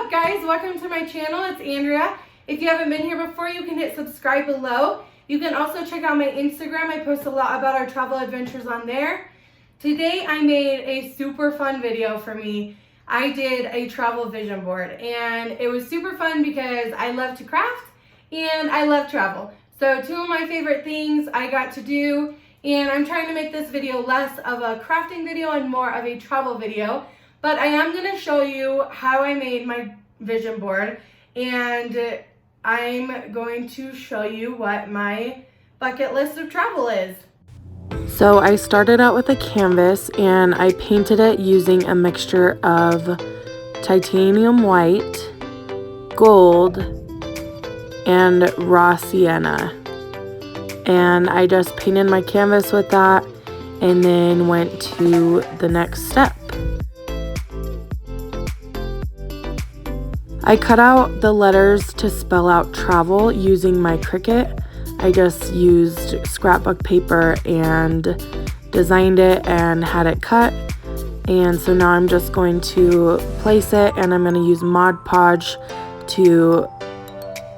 up, guys? Welcome to my channel. It's Andrea. If you haven't been here before, you can hit subscribe below. You can also check out my Instagram. I post a lot about our travel adventures on there. Today I made a super fun video for me. I did a travel vision board and it was super fun because I love to craft and I love travel. So two of my favorite things I got to do, and I'm trying to make this video less of a crafting video and more of a travel video. But I am going to show you how I made my vision board, and I'm going to show you what my bucket list of travel is. So I started out with a canvas and I painted it using a mixture of titanium white, gold, and raw sienna. And I just painted my canvas with that and then went to the next step. I cut out the letters to spell out travel using my Cricut. I just used scrapbook paper and designed it and had it cut. And so now I'm just going to place it, and I'm going to use Mod Podge to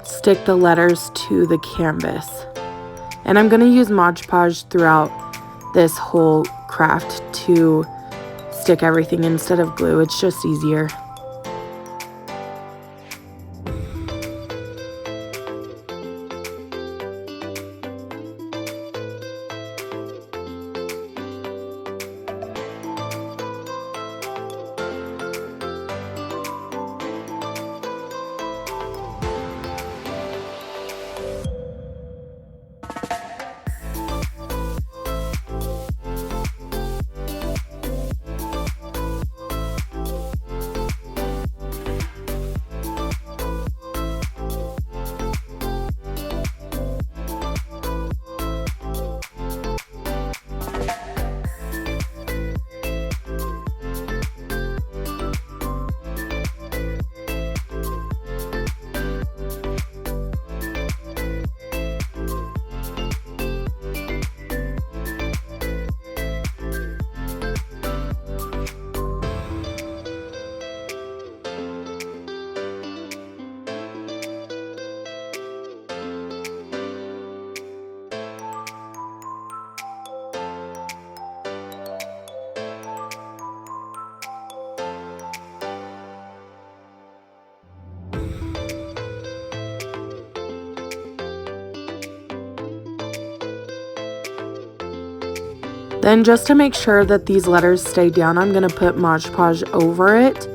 stick the letters to the canvas. And I'm going to use Mod Podge throughout this whole craft to stick everything instead of glue. It's just easier. Then just to make sure that these letters stay down, I'm going to put Mod Podge over it,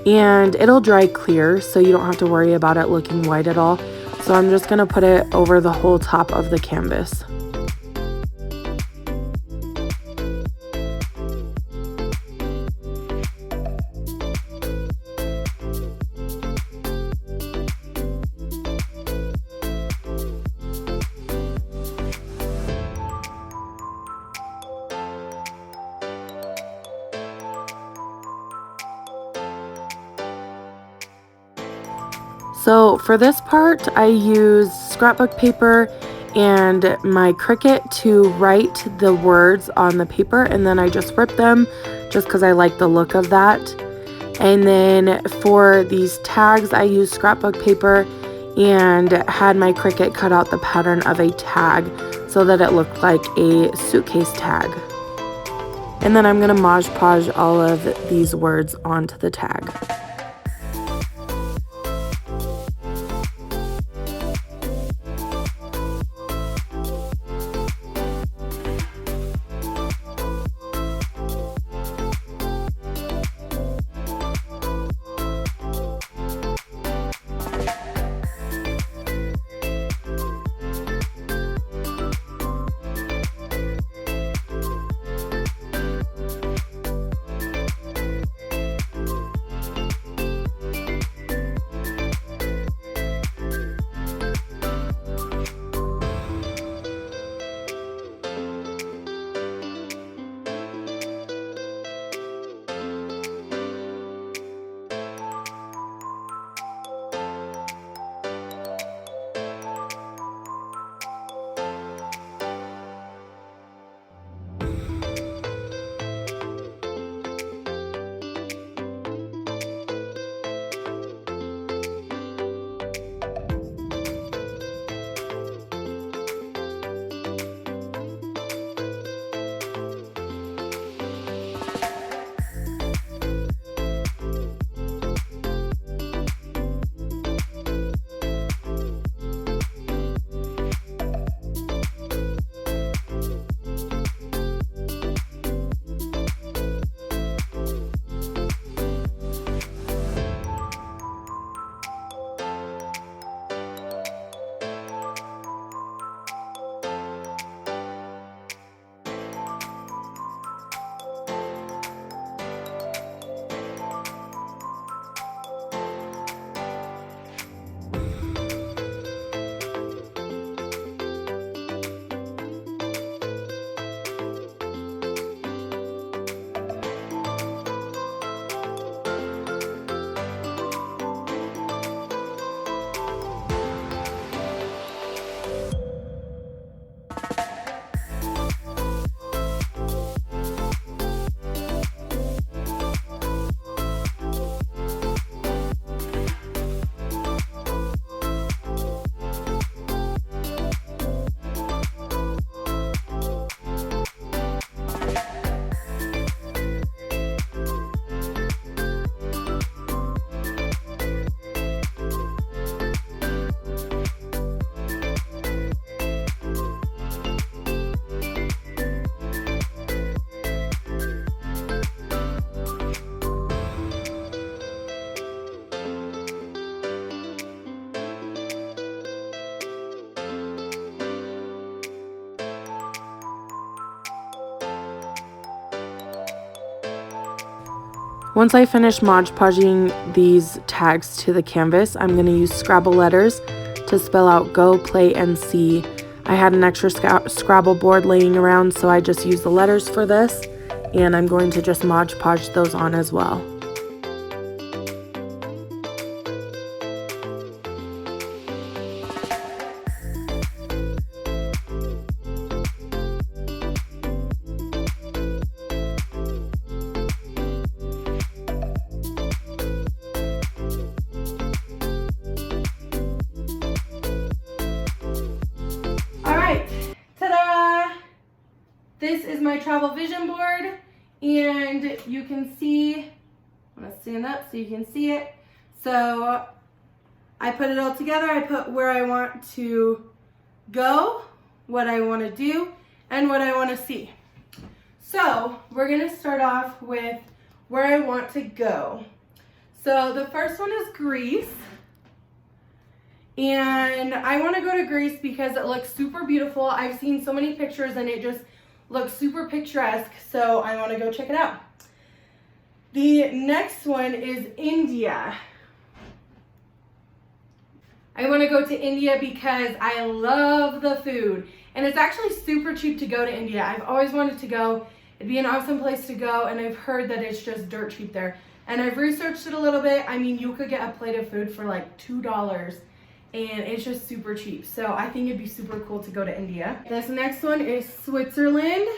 and it'll dry clear so you don't have to worry about it looking white at all. So I'm just going to put it over the whole top of the canvas. So for this part, I used scrapbook paper and my Cricut to write the words on the paper, and then I just ripped them just because I like the look of that. And then for these tags, I used scrapbook paper and had my Cricut cut out the pattern of a tag so that it looked like a suitcase tag. And then I'm going to Mod Podge all of these words onto the tag. Once I finish Mod Podging these tags to the canvas, I'm going to use Scrabble letters to spell out go, play, and see. I had an extra Scrabble board laying around, so I just used the letters for this, and I'm going to just Mod Podge those on as well. This is my travel vision board, and you can see, I'm gonna stand up so you can see it. So I put it all together. I put where I want to go, what I want to do, and what I want to see. So we're gonna start off with where I want to go. So the first one is Greece. And I want to go to Greece because it looks super beautiful. I've seen so many pictures and it just looks super picturesque, so I want to go check it out. The next one is India. I want to go to India because I love the food. And it's actually super cheap to go to India. I've always wanted to go. It'd be an awesome place to go, and I've heard that it's just dirt cheap there. And I've researched it a little bit. I mean, you could get a plate of food for like $2. And it's just super cheap. So I think it'd be super cool to go to India. This next one is Switzerland.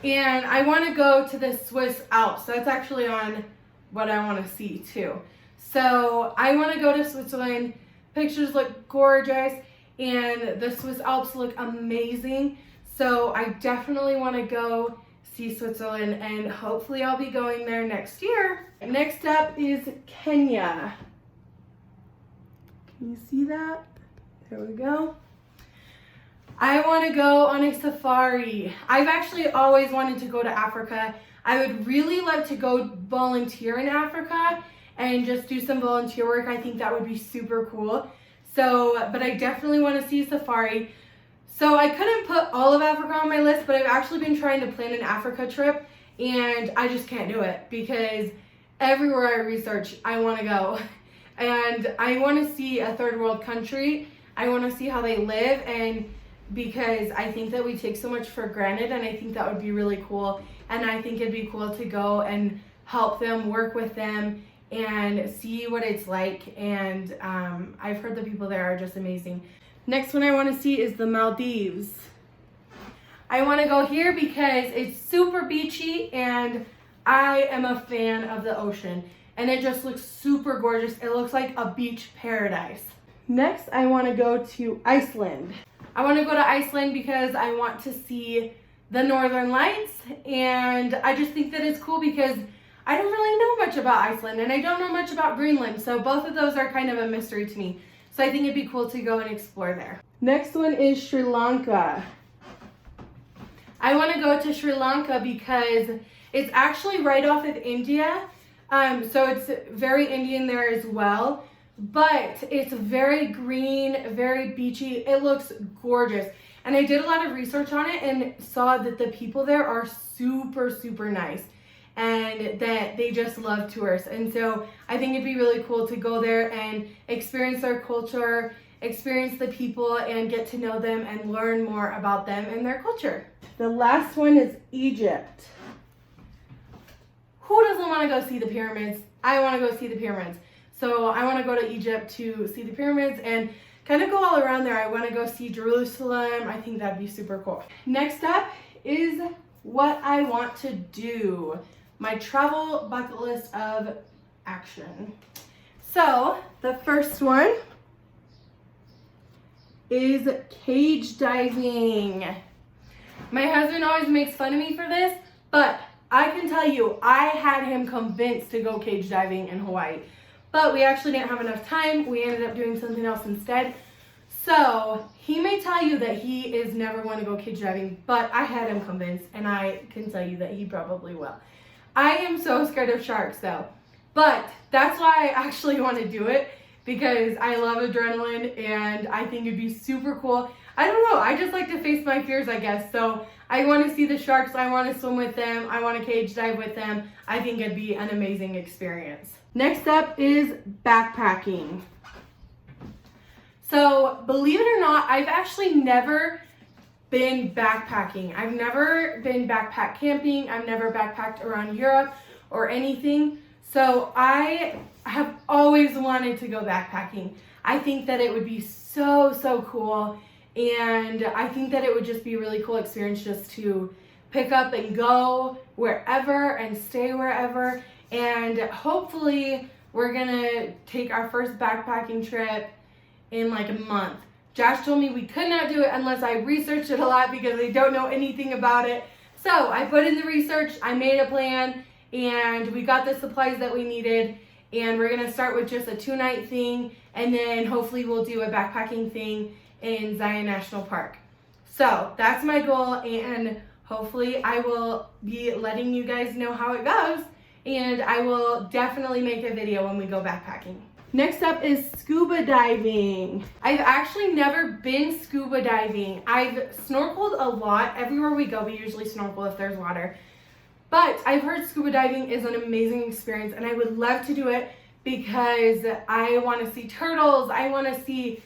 And I want to go to the Swiss Alps. So that's actually on what I want to see too. So I want to go to Switzerland. Pictures look gorgeous and the Swiss Alps look amazing. So I definitely want to go see Switzerland, and hopefully I'll be going there next year. Next up is Kenya. Can you see that? There we go. I want to go on a safari. I've actually always wanted to go to Africa. I would really love to go volunteer in Africa and just do some volunteer work. I think that would be super cool. So, but I definitely want to see a safari. So I couldn't put all of Africa on my list, but I've actually been trying to plan an Africa trip, and I just can't do it because everywhere I research, I want to go. And I want to see a third world country. I want to see how they live, and because I think that we take so much for granted, and I think that would be really cool. And I think it'd be cool to go and help them, work with them, and see what it's like. And I've heard the people there are just amazing. Next one I want to see is the Maldives. I want to go here because it's super beachy, and I am a fan of the ocean. And it just looks super gorgeous. It looks like a beach paradise. Next, I want to go to Iceland. I want to go to Iceland because I want to see the Northern Lights, and I just think that it's cool because I don't really know much about Iceland, and I don't know much about Greenland, so both of those are kind of a mystery to me. So I think it'd be cool to go and explore there. Next one is Sri Lanka. I want to go to Sri Lanka because it's actually right off of India. So it's very Indian there as well, but it's very green, very beachy. It looks gorgeous. And I did a lot of research on it and saw that the people there are super, super nice, and that they just love tourists. And so I think it'd be really cool to go there and experience their culture, experience the people, and get to know them and learn more about them and their culture. The last one is Egypt. Who doesn't want to go see the pyramids? I want to go see the pyramids. So I want to go to Egypt to see the pyramids and kind of go all around there. I want to go see Jerusalem. I think that'd be super cool. Next up is what I want to do. My travel bucket list of action. So the first one is cage diving. My husband always makes fun of me for this, but I can tell you, I had him convinced to go cage diving in Hawaii, but we actually didn't have enough time. We ended up doing something else instead. So he may tell you that he is never going to go cage diving, but I had him convinced, and I can tell you that he probably will. I am so scared of sharks though, but that's why I actually want to do it, because I love adrenaline and I think it'd be super cool. I don't know, I just like to face my fears, I guess. So I want to see the sharks. I want to swim with them. I want to cage dive with them. I think it'd be an amazing experience. Next up is backpacking. So believe it or not, I've actually never been backpacking. I've never been backpack camping. I've never backpacked around Europe or anything. So I have always wanted to go backpacking. I think that it would be so cool. And I think that it would just be a really cool experience just to pick up and go wherever and stay wherever. And hopefully we're gonna take our first backpacking trip in like a month. Josh told me we could not do it unless I researched it a lot because I don't know anything about it. So I put in the research, I made a plan, and we got the supplies that we needed. And we're gonna start with just a 2-night thing, and then hopefully we'll do a backpacking thing in Zion National Park. So that's my goal, and hopefully I will be letting you guys know how it goes, and I will definitely make a video when we go backpacking. Next up is scuba diving. I've actually never been scuba diving. I've snorkeled a lot. Everywhere we go, we usually snorkel if there's water. But I've heard scuba diving is an amazing experience, and I would love to do it because I want to see turtles. I want to see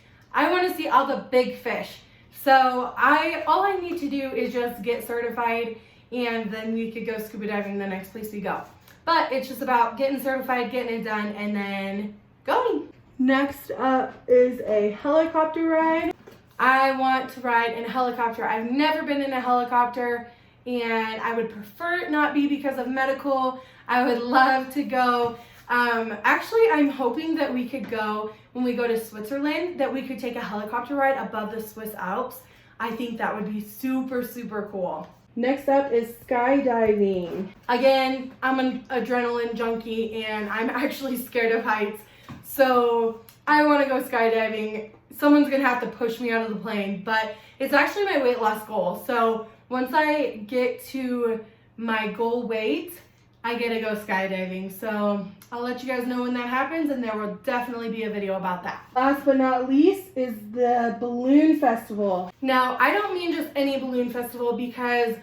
all the big fish. So all I need to do is just get certified, and then we could go scuba diving the next place we go. But it's just about getting certified, getting it done, and then going. Next up is a helicopter ride. I want to ride in a helicopter. I've never been in a helicopter, and I would prefer it not be because of medical. I would love to go. Actually, I'm hoping that we could go when we go to Switzerland, that we could take a helicopter ride above the Swiss Alps. I think that would be super cool. Next up is skydiving. Again, I'm an adrenaline junkie, and I'm actually scared of heights. So I want to go skydiving. Someone's gonna have to push me out of the plane, but it's actually my weight loss goal. So once I get to my goal weight, I get to go skydiving. So I'll let you guys know when that happens, and there will definitely be a video about that. Last but not least is the balloon festival. Now, I don't mean just any balloon festival because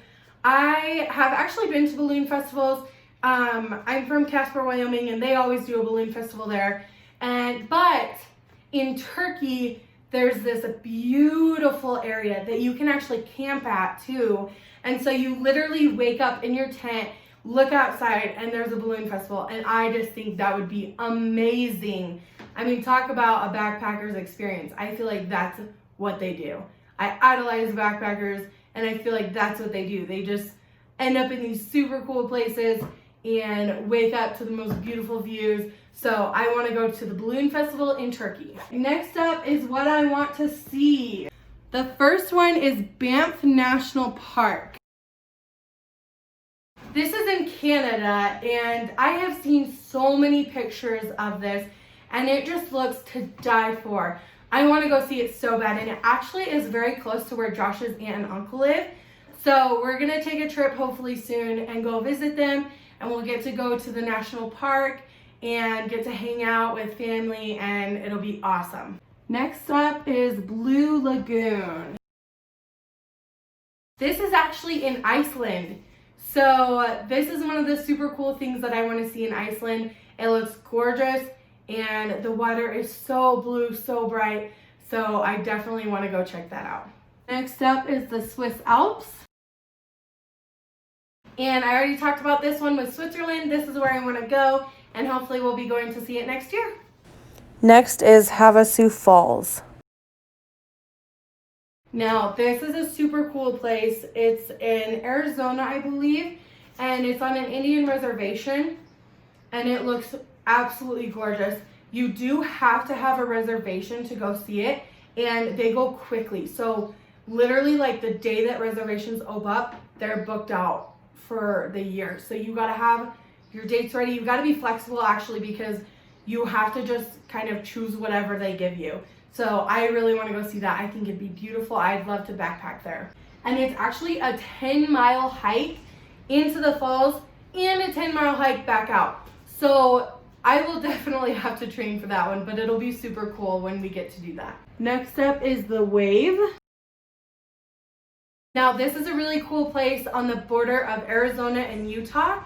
I have actually been to balloon festivals. I'm from Casper, Wyoming, and they always do a balloon festival there. But in Turkey, there's this beautiful area that you can actually camp at too. And so you literally wake up in your tent, look outside, and there's a balloon festival. And I just think that would be amazing. I mean, talk about a backpacker's experience. I feel like that's what they do. I idolize backpackers, and I feel like that's what they do. They just end up in these super cool places and wake up to the most beautiful views. So I want to go to the balloon festival in Turkey. Next up is what I want to see. The first one is Banff National Park. This is in Canada, and I have seen so many pictures of this, and it just looks to die for. I want to go see it so bad, and it actually is very close to where Josh's aunt and uncle live. So we're gonna take a trip hopefully soon and go visit them, and we'll get to go to the national park and get to hang out with family, and it'll be awesome. Next up is Blue Lagoon. This is actually in Iceland. So this is one of the super cool things that I want to see in Iceland. It looks gorgeous, and the water is so blue, so bright. So I definitely want to go check that out. Next up is the Swiss Alps. And I already talked about this one with Switzerland. This is where I want to go, and hopefully we'll be going to see it next year. Next is Havasu Falls. Now, this is a super cool place. It's in Arizona, I believe, and it's on an Indian reservation, and it looks absolutely gorgeous. You do have to have a reservation to go see it, and they go quickly. So literally, like the day that reservations open up, they're booked out for the year. So you gotta have your dates ready. You gotta be flexible actually, because you have to just kind of choose whatever they give you. So I really want to go see that. I think it'd be beautiful. I'd love to backpack there. And it's actually a 10-mile hike into the falls and a 10-mile hike back out. So I will definitely have to train for that one, but it'll be super cool when we get to do that. Next up is the Wave. Now, this is a really cool place on the border of Arizona and Utah,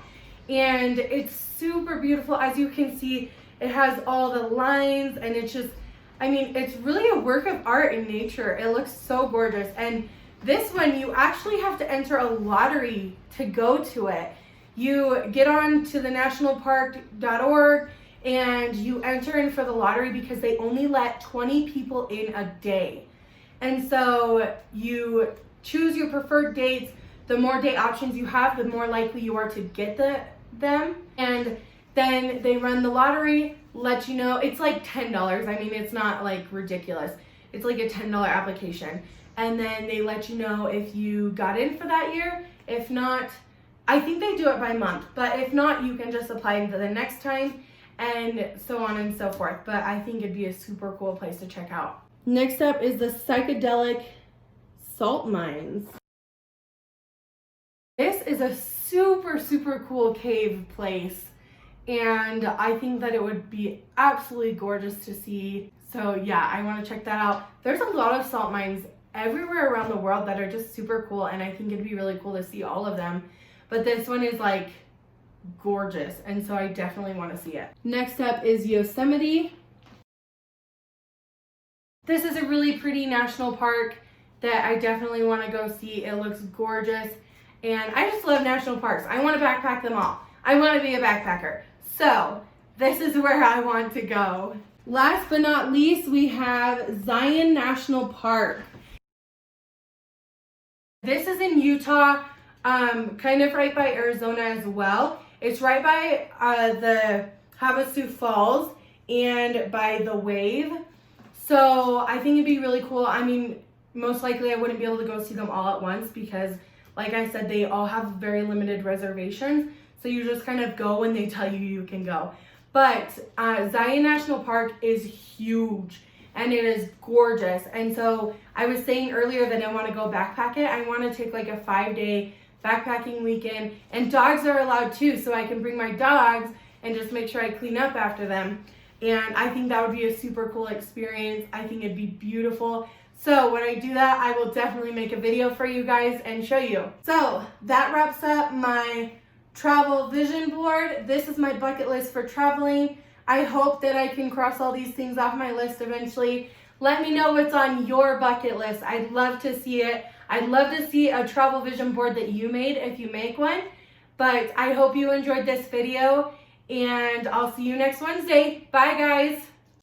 and it's super beautiful. As you can see, it has all the lines, and it's just, I mean, it's really a work of art in nature. It looks so gorgeous. And this one, you actually have to enter a lottery to go to it. You get on to the nationalpark.org and you enter in for the lottery because they only let 20 people in a day. And so you choose your preferred dates. The more day options you have, the more likely you are to get them. And then they run the lottery, let you know. It's like $10. I mean, it's not like ridiculous. It's like a $10 application. And then they let you know if you got in for that year. If not, I think they do it by month. But if not, you can just apply for the next time and so on and so forth. But I think it'd be a super cool place to check out. Next up is the psychedelic salt mines. This is a super, super cool cave place, and I think that it would be absolutely gorgeous to see. So yeah, I want to check that out. There's a lot of salt mines everywhere around the world that are just super cool, and I think it'd be really cool to see all of them. But this one is like gorgeous, and so I definitely want to see it. Next up is Yosemite. This is a really pretty national park that I definitely want to go see. It looks gorgeous, and I just love national parks. I want to backpack them all. I want to be a backpacker. So this is where I want to go. Last but not least, we have Zion National Park. This is in Utah, kind of right by Arizona as well. It's right by the Havasu Falls and by the Wave. So I think it'd be really cool. I mean, most likely I wouldn't be able to go see them all at once because, like I said, they all have very limited reservations. So you just kind of go when they tell you you can go. But Zion National Park is huge and it is gorgeous. And so I was saying earlier that I want to go backpack it. I want to take like a 5-day backpacking weekend, and dogs are allowed too. So I can bring my dogs and just make sure I clean up after them. And I think that would be a super cool experience. I think it'd be beautiful. So when I do that, I will definitely make a video for you guys and show you. So that wraps up my travel vision board. This is my bucket list for traveling. I hope that I can cross all these things off my list eventually. Let me know what's on your bucket list. I'd love to see it. I'd love to see a travel vision board that you made if you make one. But I hope you enjoyed this video, and I'll see you next Wednesday. Bye, guys.